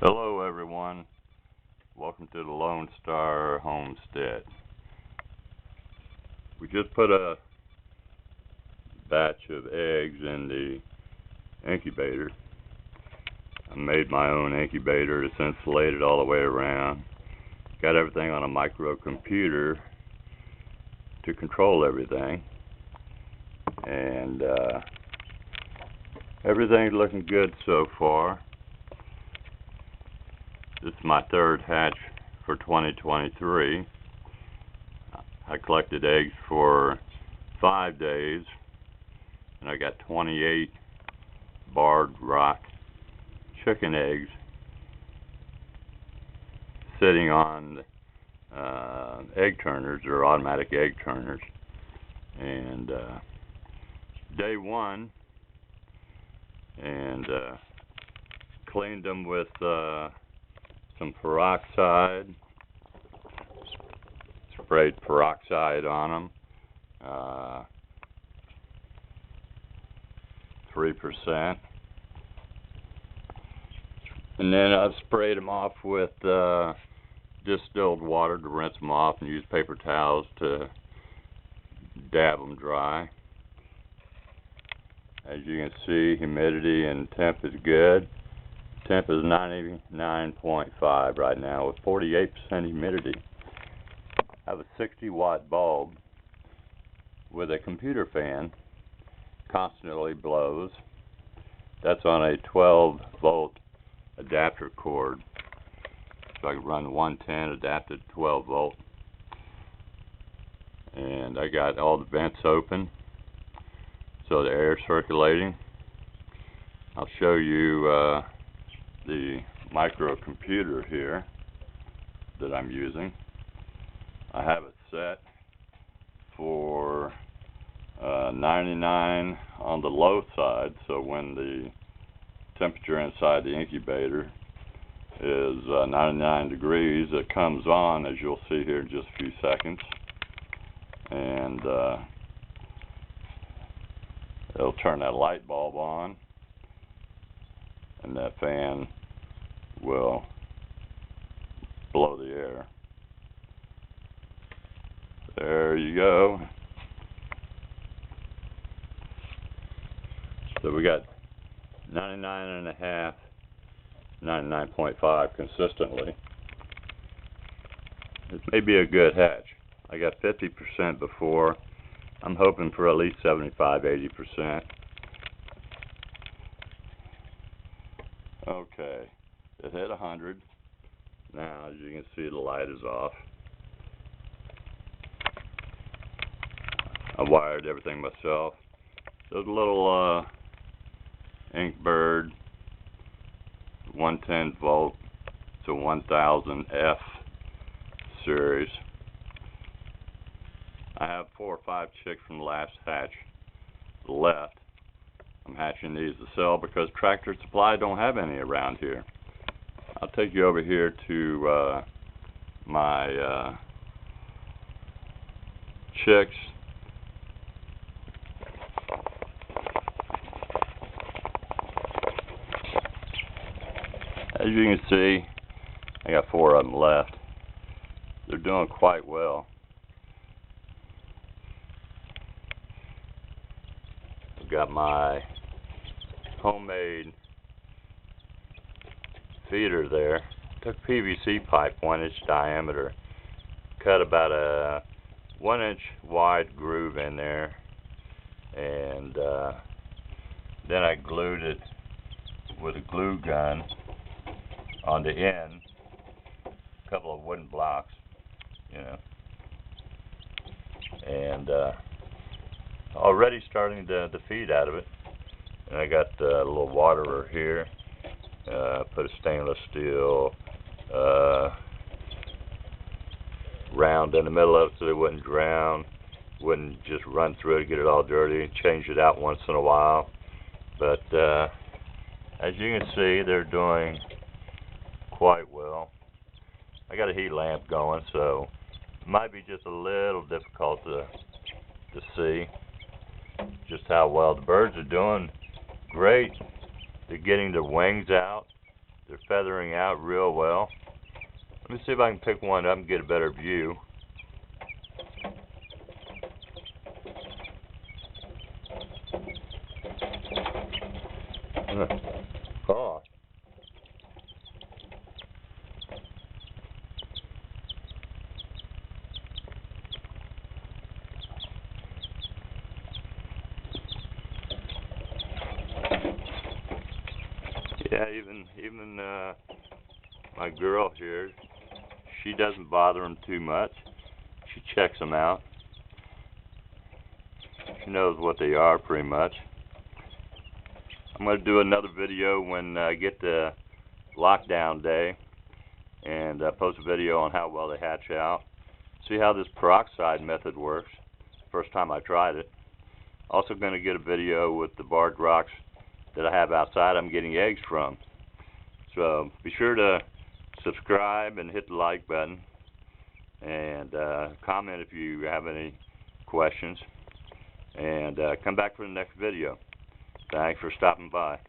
Hello everyone, welcome to the Lone Star Homestead. We just put a batch of eggs in the incubator. I made my own incubator. It's insulated all the way around. Got everything on a microcomputer to control everything. And everything's looking good so far. This is my third hatch for 2023. I collected eggs for 5 days, and I got 28 barred rock chicken eggs sitting on egg turners, or automatic egg turners. And day one, and cleaned them with some peroxide, sprayed peroxide on them, 3%, and then I sprayed them off with distilled water to rinse them off, and use paper towels to dab them dry. As you can see, humidity and temp is good. Temp is 99.5 right now with 48% humidity. I have a 60-watt bulb with a computer fan, constantly blows. That's on a 12-volt adapter cord, so I can run 110 adapted 12 volt. And I got all the vents open, so the air is circulating. I'll show you the microcomputer here that I'm using. I have it set for 99 on the low side, so when the temperature inside the incubator is 99 degrees, it comes on, as you'll see here in just a few seconds, and it'll turn that light bulb on, and that fan will blow the air. There you go. So we got 99.5, 99.5 consistently. This may be a good hatch. I got 50% before. I'm hoping for at least 75-80%. Okay, it hit 100. Now, as you can see, the light is off. I wired everything myself. There's a little Inkbird 110 volt to 1000 F series. I have 4 or 5 chicks from the last hatch left. I'm hatching these to sell because Tractor Supply don't have any around here. I'll take you over here to my chicks. As you can see, I got 4 of them left. They're doing quite well. I've got my homemade feeder there. Took PVC pipe 1-inch diameter, cut about a 1-inch wide groove in there, and then I glued it with a glue gun on the end, a couple of wooden blocks, and already starting to feed out of it. And I got a little waterer here. Put a stainless steel round in the middle of it so they wouldn't drown, wouldn't just run through it, get it all dirty. Change it out once in a while. But as you can see, they're doing quite well. I got a heat lamp going, so it might be just a little difficult to see just how well the birds are doing. Great. They're getting their wings out. They're feathering out real well. Let me see if I can pick one up and get a better view. Oh. Yeah, even my girl here, she doesn't bother them too much. She checks them out. She knows what they are pretty much. I'm going to do another video when I get to lockdown day and post a video on how well they hatch out. See how this peroxide method works. First time I tried it. Also going to get a video with the barred rocks that I have outside I'm getting eggs from. So be sure to subscribe and hit the like button, and comment if you have any questions, and come back for the next video. Thanks for stopping by.